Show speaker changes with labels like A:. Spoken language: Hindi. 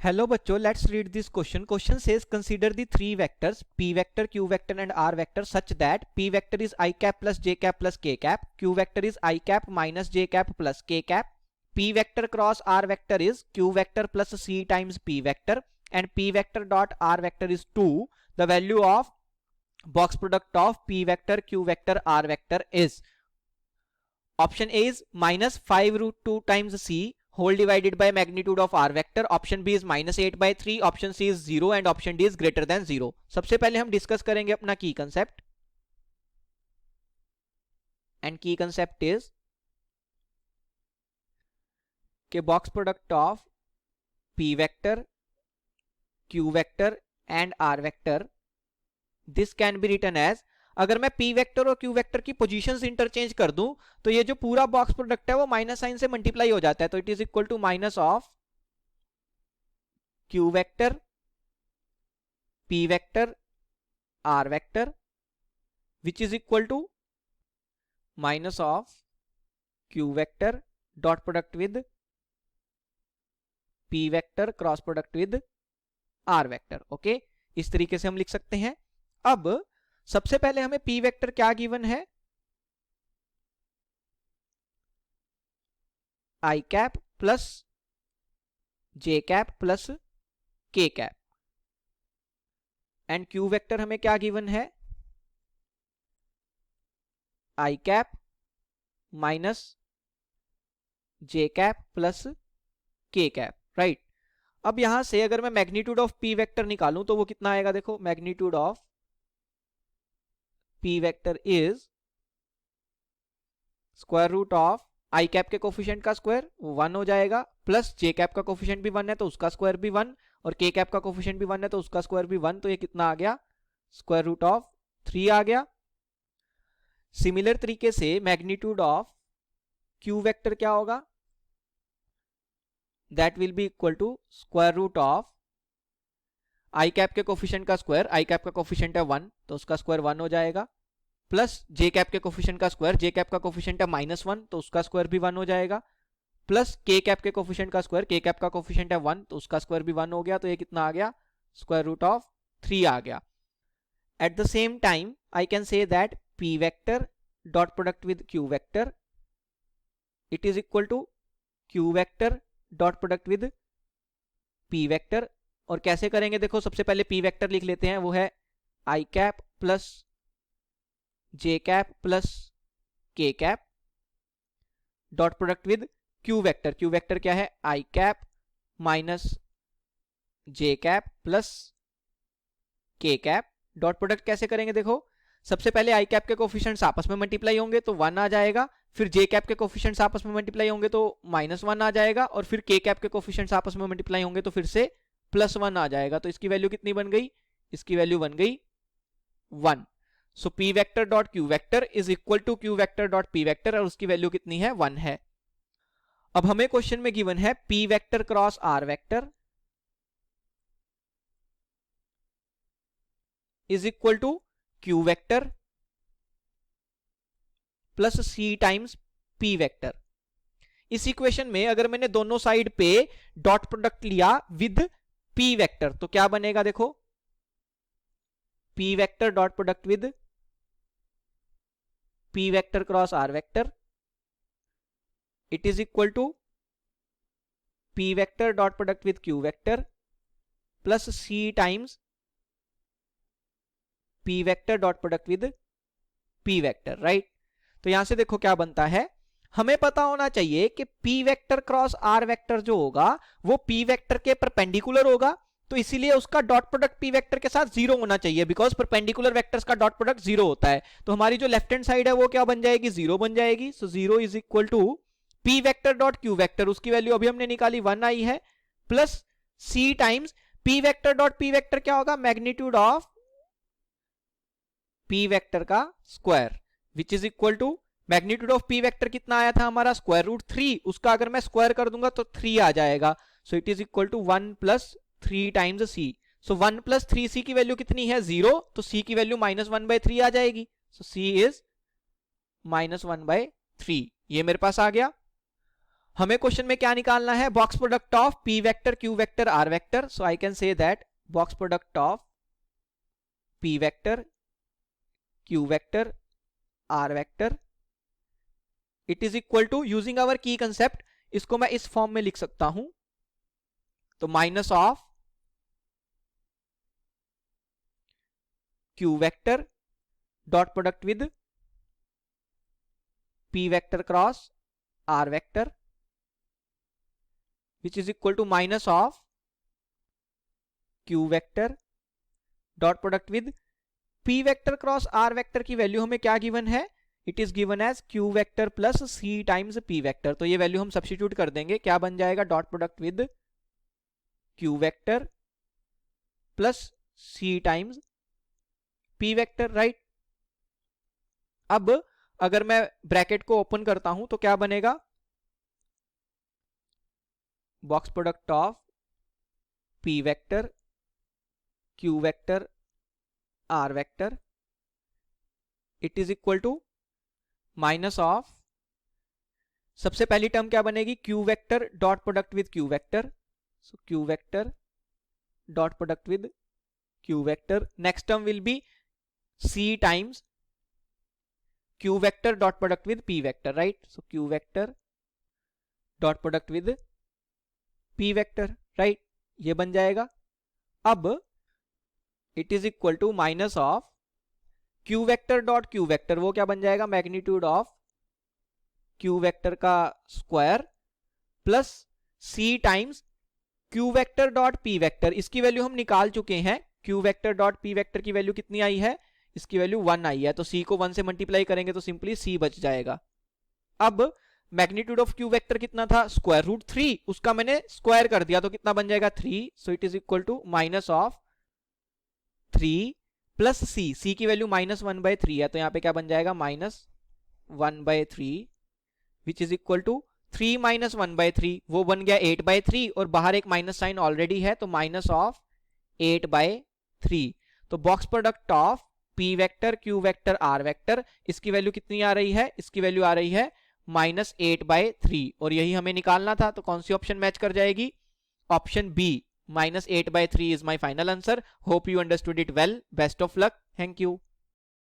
A: Hello बच्चों, let's read this question. Question says consider the three vectors p vector, q vector and r vector such that p vector is I cap plus j cap plus k cap, q vector is I cap minus j cap plus k cap, p vector cross r vector is q vector plus c times p vector and p vector dot r vector is 2. The value of box product of p vector, q vector, r vector is option A is minus 5 root 2 times c whole divided by magnitude of r vector, option B is minus 8 by 3, option C is 0 and option D is greater than 0. सबसे पहले हम डिस्कस करेंगे अपना key concept and key concept is के box product of p vector, q vector and r vector this can be written as, अगर मैं p वेक्टर और q वेक्टर की पोजीशंस इंटरचेंज कर दूं तो ये जो पूरा बॉक्स प्रोडक्ट है वो माइनस साइन से मल्टीप्लाई हो जाता है, तो it is equal to minus of q vector, p vector, r vector which is equal to minus of q vector dot product with p vector cross product with r vector. Okay, इस तरीके से हम लिख सकते हैं. अब सबसे पहले हमें p वेक्टर क्या गिवन है, i cap plus j cap plus k cap and q vector हमें क्या गिवन है, i cap minus j cap plus k cap. Right, अब यहां से अगर मैं मैग्नीट्यूड ऑफ p वेक्टर निकालूं तो वो कितना आएगा, देखो magnitude of p vector is square root of i cap के कोफिशिएंट का स्क्वायर 1 हो जाएगा, प्लस j कैप का कोफिशिएंट भी 1 है तो उसका स्क्वायर भी 1 और k कैप का कोफिशिएंट भी 1 है तो उसका स्क्वायर भी 1, तो ये कितना आ गया, स्क्वायर रूट ऑफ 3 आ गया. सिमिलर तरीके से मैग्नीट्यूड ऑफ q वेक्टर क्या होगा, that will be equal to square root of i cap के कोफिशिएंट का स्क्वायर, i कैप का कोफिशिएंट है 1 तो उसका स्क्वायर 1 हो जाएगा, प्लस j कैप के कोफिशिएंट का स्क्वायर, j कैप का कोफिशिएंट है -1 तो उसका स्क्वायर भी 1 हो जाएगा, प्लस k कैप के कोफिशिएंट का स्क्वायर, k कैप का कोफिशिएंट है 1 तो उसका स्क्वायर भी 1 हो गया, तो ये कितना आ गया, स्क्वायर रूट ऑफ 3 आ गया. At the same time I can say that p vector dot product with q vector it is equal to q vector dot product with p vector. और कैसे करेंगे, देखो सबसे पहले p वेक्टर लिख लेते हैं, वो है i cap plus j cap plus k cap dot product with q vector. q vector क्या है, i cap minus j cap plus k cap dot product. कैसे करेंगे, देखो सबसे पहले i कैप के कोफिशिएंट्स आपस में मल्टीप्लाई होंगे तो 1 आ जाएगा, फिर j कैप के कोफिशिएंट्स आपस में मल्टीप्लाई होंगे तो -1 आ जाएगा और फिर k कैप के कोफिशिएंट्स आपस में मल्टीप्लाई होंगे तो फिर से +1 आ जाएगा. तो इसकी वैल्यू कितनी बन गई, इसकी वैल्यू बन गई 1. So p vector dot q vector is equal to q vector dot p vector और उसकी वैल्यू कितनी है, 1 है. अब हमें क्वेश्चन में गिवन है p vector cross r vector is equal to q vector plus c times p vector. इस इक्वेशन में अगर मैंने दोनों साइड पे डॉट प्रोडक्ट लिया विद p वेक्टर तो क्या बनेगा, देखो p vector dot product with p vector cross r vector it is equal to p vector dot product with q vector plus c times p vector dot product with p vector. Right, तो यहां से देखो क्या बनता है, हमें पता होना चाहिए कि p vector cross r vector जो होगा वो p वेक्टर के परपेंडिकुलर होगा, तो इसीलिए उसका डॉट प्रोडक्ट p वेक्टर के साथ 0 होना चाहिए, बिकॉज परपेंडिकुलर वेक्टर्स का डॉट प्रोडक्ट 0 होता है. तो हमारी जो लेफ्ट हैंड साइड है वो क्या बन जाएगी, 0 बन जाएगी. So 0 is equal to p vector dot q vector, उसकी वैल्यू अभी हमने निकाली 1 आई है, plus c times p vector dot p vector क्या होगा, मैग्नीट्यूड ऑफ p वेक्टर का square which is equal to magnitude of p vector कितना आया था हमारा, स्क्वायर रूट 3, उसका अगर मैं स्क्वायर कर दूंगा तो 3 आ जाएगा. So it is equal to 1 plus 3 times c. So 1 plus 3c की वैल्यू कितनी है, 0, तो c की वैल्यू -1/3 आ जाएगी. सो c इज -1/3, ये मेरे पास आ गया. हमें क्वेश्चन में क्या निकालना है, box product of P vector Q vector R vector. So I can say that box product of P vector Q vector R vector it is equal to, using our key concept, इसको मैं इस फॉर्म में लिख सकता हूं. तो minus of Q vector dot product with P vector cross R vector which is equal to minus of q vector dot product with p vector cross r vector की वैल्यू हमें क्या गिवन है, it is given as q vector plus c times p vector. तो ये वैल्यू हम सब्स्टिट्यूट कर देंगे, क्या बन जाएगा, dot product with q vector plus c times p vector, right. अब अगर मैं ब्रैकेट को ओपन करता हूं तो क्या बनेगा, box product of p vector q vector r vector it is equal to minus of, सबसे पहली टर्म क्या बनेगी, q vector dot product with q vector. So q vector dot product with q vector. Next term will be c times q vector dot product with p vector, right. So q vector dot product with p vector, right. ये बन जाएगा. अब it is equal to minus of q vector dot q vector, वो क्या बन जाएगा, मैग्नीट्यूड ऑफ q वेक्टर का square plus c times q vector dot p vector. इसकी वैल्यू हम निकाल चुके हैं, q vector dot p vector की वैल्यू कितनी आई है, इसकी वैल्यू 1 आई है. तो c को 1 से मल्टीप्लाई करेंगे तो सिंपली c बच जाएगा. अब मैग्नीट्यूड ऑफ क्यू वेक्टर कितना था, स्क्वायर रूट 3, उसका मैंने स्क्वायर कर दिया तो कितना बन जाएगा 3. So it is equal to minus of 3 plus c की वैल्यू -1/3 है तो यहां पे क्या बन जाएगा, -1/3 विच इज इक्वल टू 3 - 1/3, वो बन गया 8/3 और बाहर एक माइनस साइन ऑलरेडी है तो माइनस ऑफ 8/3. तो box product of p vector Q vector r vector, इसकी वैल्यू कितनी आ रही है, इसकी वैल्यू आ रही है -8/3 और यही हमें निकालना था. तो कौन सी ऑप्शन मैच कर जाएगी, option B, -8/3 is my final answer. Hope you understood it well. Best of luck. Thank you.